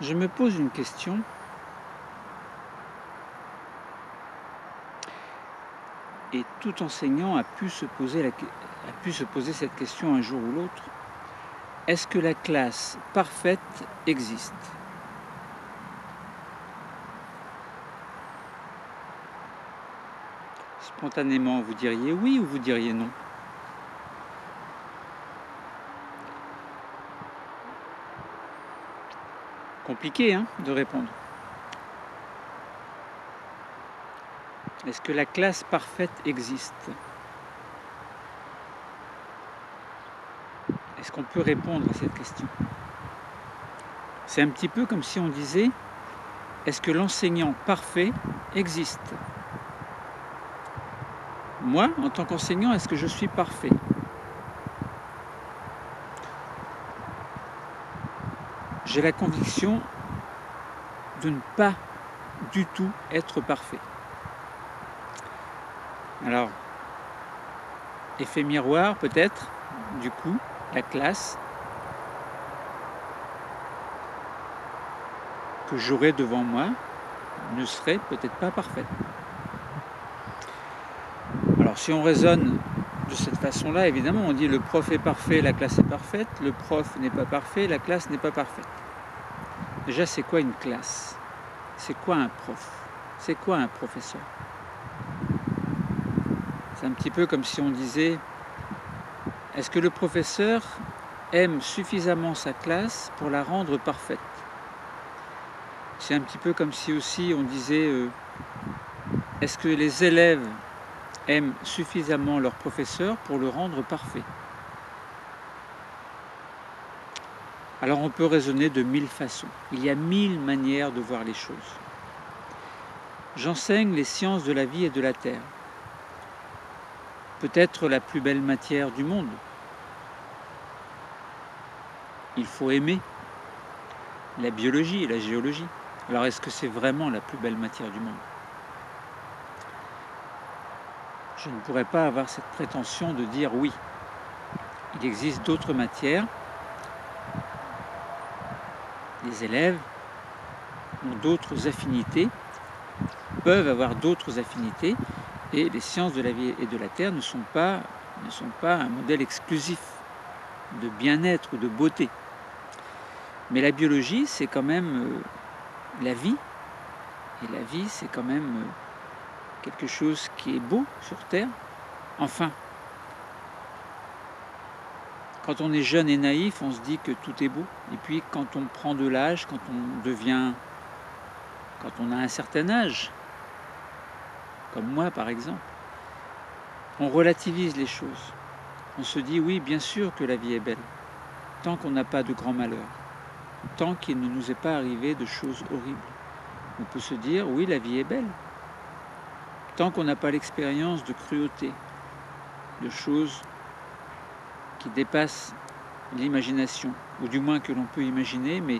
Je me pose une question. Et tout enseignant a pu se poser cette question un jour ou l'autre. Est-ce que la classe parfaite existe? Spontanément, vous diriez oui ou vous diriez non? Compliqué, hein, de répondre. Est-ce que la classe parfaite existe? Est-ce qu'on peut répondre à cette question? C'est un petit peu comme si on disait, est-ce que l'enseignant parfait existe? Moi, en tant qu'enseignant, est-ce que je suis parfait? J'ai la conviction de ne pas du tout être parfait. Alors, effet miroir peut-être, du coup, la classe que j'aurai devant moi ne serait peut-être pas parfaite. Alors si on raisonne de cette façon-là, évidemment, on dit le prof est parfait, la classe est parfaite, le prof n'est pas parfait, la classe n'est pas parfaite. Déjà, c'est quoi une classe? C'est quoi un prof? C'est quoi un professeur? C'est un petit peu comme si on disait, est-ce que le professeur aime suffisamment sa classe pour la rendre parfaite? C'est un petit peu comme si aussi on disait, est-ce que les élèves aiment suffisamment leur professeur pour le rendre parfait? Alors on peut raisonner de 1000 façons. Il y a 1000 manières de voir les choses. J'enseigne les sciences de la vie et de la terre. Peut-être la plus belle matière du monde. Il faut aimer la biologie et la géologie. Alors est-ce que c'est vraiment la plus belle matière du monde? Je ne pourrais pas avoir cette prétention de dire oui. Il existe d'autres matières. Les élèves ont d'autres affinités, peuvent avoir d'autres affinités, et les sciences de la vie et de la terre ne sont pas un modèle exclusif de bien-être ou de beauté. Mais la biologie, c'est quand même la vie, et la vie, c'est quand même quelque chose qui est beau sur Terre. Enfin, quand on est jeune et naïf, on se dit que tout est beau. Et puis quand on prend de l'âge, quand on a un certain âge, comme moi par exemple, on relativise les choses. On se dit oui, bien sûr que la vie est belle, tant qu'on n'a pas de grands malheurs, tant qu'il ne nous est pas arrivé de choses horribles. On peut se dire oui, la vie est belle, tant qu'on n'a pas l'expérience de cruauté, de choses qui dépassent l'imagination, ou du moins que l'on peut imaginer, mais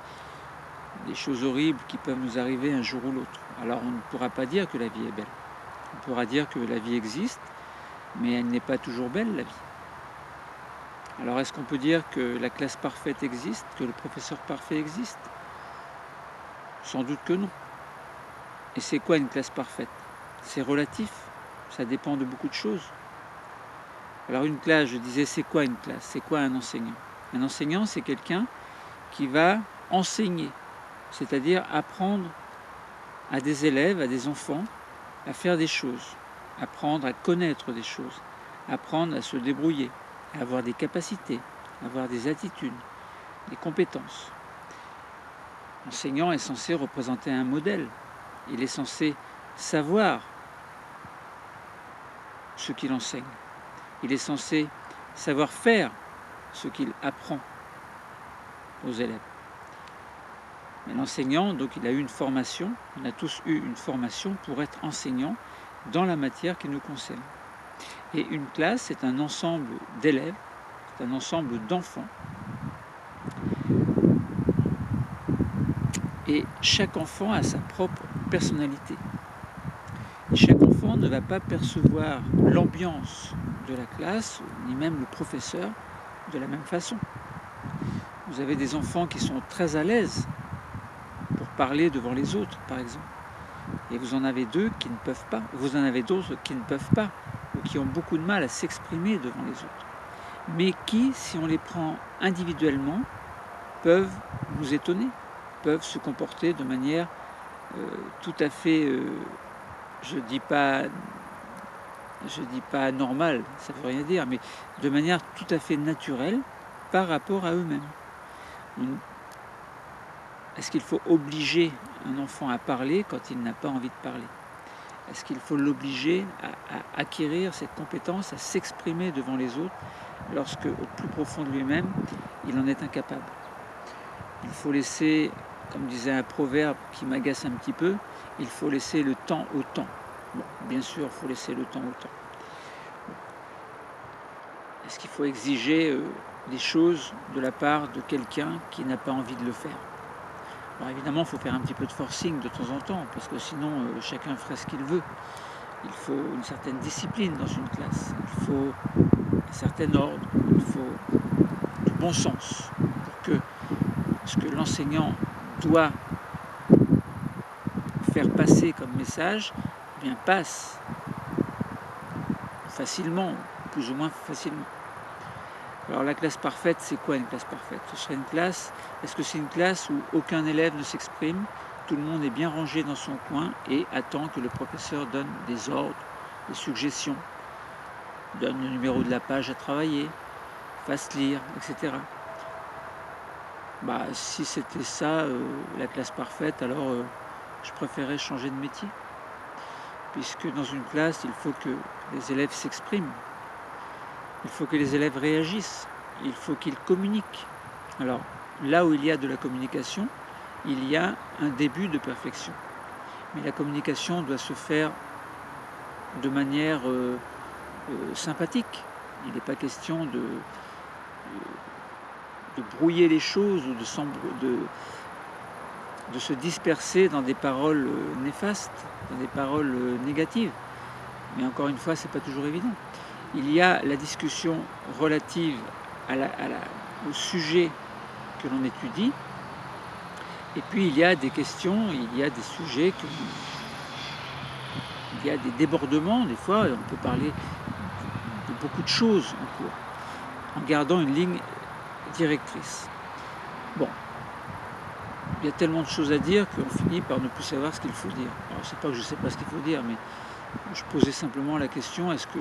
des choses horribles qui peuvent nous arriver un jour ou l'autre. Alors on ne pourra pas dire que la vie est belle. On pourra dire que la vie existe, mais elle n'est pas toujours belle, la vie. Alors est-ce qu'on peut dire que la classe parfaite existe, que le professeur parfait existe? Sans doute que non. Et c'est quoi une classe parfaite? C'est relatif, ça dépend de beaucoup de choses. Alors une classe, je disais, c'est quoi une classe? C'est quoi un enseignant? Un enseignant, c'est quelqu'un qui va enseigner, c'est-à-dire apprendre à des élèves, à des enfants, à faire des choses, apprendre à connaître des choses, apprendre à se débrouiller, à avoir des capacités, à avoir des attitudes, des compétences. L'enseignant est censé représenter un modèle. Il est censé savoir ce qu'il enseigne. Il est censé savoir faire ce qu'il apprend aux élèves. Mais l'enseignant, donc il a eu une formation, on a tous eu une formation pour être enseignant dans la matière qui nous concerne. Et une classe, c'est un ensemble d'élèves, c'est un ensemble d'enfants. Et chaque enfant a sa propre personnalité. Et chaque enfant ne va pas percevoir l'ambiance de la classe, ni même le professeur, de la même façon. Vous avez des enfants qui sont très à l'aise parler devant les autres, par exemple. Et vous en avez deux qui ne peuvent pas, vous en avez d'autres qui ne peuvent pas, ou qui ont beaucoup de mal à s'exprimer devant les autres. Mais qui, si on les prend individuellement, peuvent nous étonner, peuvent se comporter de manière tout à fait, je dis pas normale, ça ne veut rien dire, mais de manière tout à fait naturelle par rapport à eux-mêmes. Est-ce qu'il faut obliger un enfant à parler quand il n'a pas envie de parler? Est-ce qu'il faut l'obliger à acquérir cette compétence, à s'exprimer devant les autres, lorsque, au plus profond de lui-même, il en est incapable? Il faut laisser, comme disait un proverbe qui m'agace un petit peu, il faut laisser le temps au temps. Bon, bien sûr, il faut laisser le temps au temps. Est-ce qu'il faut exiger des choses de la part de quelqu'un qui n'a pas envie de le faire? Alors évidemment, il faut faire un petit peu de forcing de temps en temps, parce que sinon, chacun ferait ce qu'il veut. Il faut une certaine discipline dans une classe, il faut un certain ordre, il faut du bon sens pour que ce que l'enseignant doit faire passer comme message, eh bien, passe facilement, plus ou moins facilement. Alors la classe parfaite, c'est quoi une classe parfaite? Ce serait une classe, est-ce que c'est une classe où aucun élève ne s'exprime, tout le monde est bien rangé dans son coin et attend que le professeur donne des ordres, des suggestions, donne le numéro de la page à travailler, fasse lire, etc. Si c'était ça, la classe parfaite, alors je préférais changer de métier. Puisque dans une classe, il faut que les élèves s'expriment. Il faut que les élèves réagissent, il faut qu'ils communiquent. Alors, là où il y a de la communication, il y a un début de perfection. Mais la communication doit se faire de manière sympathique. Il n'est pas question de brouiller les choses ou de se disperser dans des paroles néfastes, dans des paroles négatives. Mais encore une fois, ce n'est pas toujours évident. Il y a la discussion relative au sujet que l'on étudie, et puis il y a des questions, il y a des sujets, il y a des débordements, des fois, on peut parler de beaucoup de choses en cours, en gardant une ligne directrice. Bon, il y a tellement de choses à dire qu'on finit par ne plus savoir ce qu'il faut dire. Alors, c'est pas que je ne sais pas ce qu'il faut dire, mais je posais simplement la question, est-ce que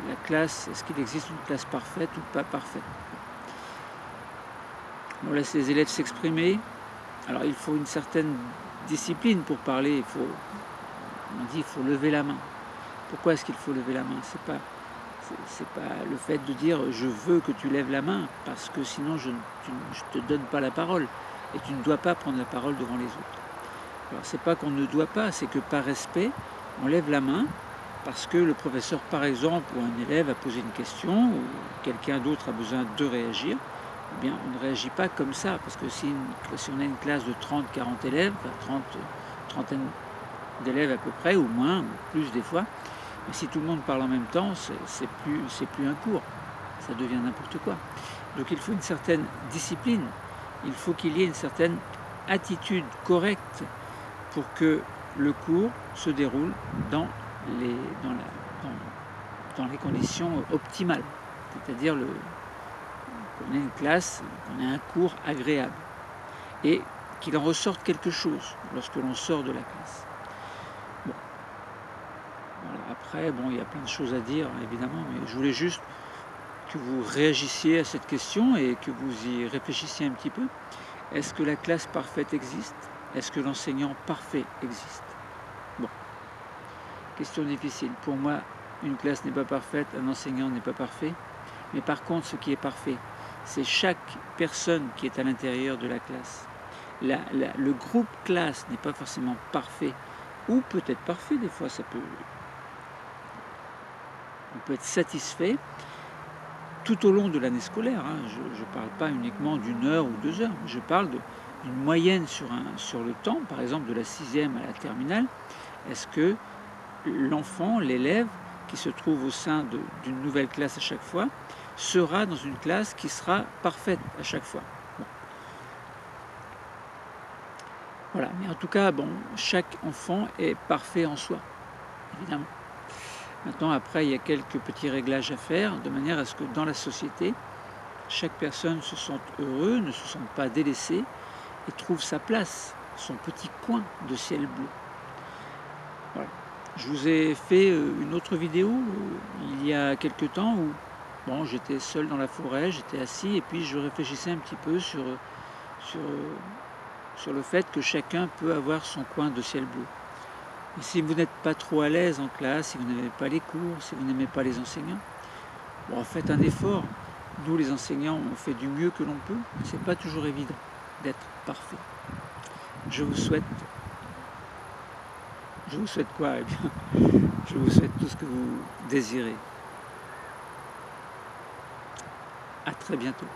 la classe, est-ce qu'il existe une classe parfaite ou pas parfaite? On laisse les élèves s'exprimer. Alors il faut une certaine discipline pour parler. On dit qu'il faut lever la main. Pourquoi est-ce qu'il faut lever la main? C'est pas le fait de dire je veux que tu lèves la main, parce que sinon je te donne pas la parole et tu ne dois pas prendre la parole devant les autres. Alors c'est pas qu'on ne doit pas, c'est que par respect, on lève la main parce que le professeur, par exemple, ou un élève a posé une question, ou quelqu'un d'autre a besoin de réagir. Eh bien, on ne réagit pas comme ça, parce que si on a une classe de 30-40 élèves, trentaine d'élèves à peu près, ou moins, ou plus des fois, mais si tout le monde parle en même temps, c'est plus un cours, ça devient n'importe quoi. Donc il faut une certaine discipline, il faut qu'il y ait une certaine attitude correcte pour que le cours se déroule dans les conditions optimales, c'est-à-dire qu'on ait une classe, qu'on ait un cours agréable et qu'il en ressorte quelque chose lorsque l'on sort de la classe. Bon. Voilà. Après, il y a plein de choses à dire, évidemment, mais je voulais juste que vous réagissiez à cette question et que vous y réfléchissiez un petit peu. Est-ce que la classe parfaite existe? Est-ce que l'enseignant parfait existe? Bon. Question difficile. Pour moi, une classe n'est pas parfaite, un enseignant n'est pas parfait. Mais par contre, ce qui est parfait, c'est chaque personne qui est à l'intérieur de la classe. Le groupe classe n'est pas forcément parfait, ou peut-être parfait, des fois on peut être satisfait tout au long de l'année scolaire. Je ne parle pas uniquement d'une heure ou 2 heures, je parle d'une moyenne sur le temps, par exemple de la 6e à la terminale. Est-ce que l'enfant, l'élève qui se trouve au sein d'une nouvelle classe à chaque fois, sera dans une classe qui sera parfaite à chaque fois? Bon. Voilà, mais en tout cas, bon, chaque enfant est parfait en soi, évidemment. Maintenant, après, il y a quelques petits réglages à faire, de manière à ce que dans la société, chaque personne se sente heureux, ne se sente pas délaissé et trouve sa place, son petit coin de ciel bleu. Voilà. Je vous ai fait une autre vidéo il y a quelque temps où bon, j'étais seul dans la forêt, j'étais assis et puis je réfléchissais un petit peu sur, sur le fait que chacun peut avoir son coin de ciel bleu. Et si vous n'êtes pas trop à l'aise en classe, si vous n'aimez pas les cours, si vous n'aimez pas les enseignants, bon, faites un effort. Nous, les enseignants, on fait du mieux que l'on peut. C'est pas toujours évident d'être parfait. Je vous souhaite quoi? Eh bien, je vous souhaite tout ce que vous désirez. À très bientôt.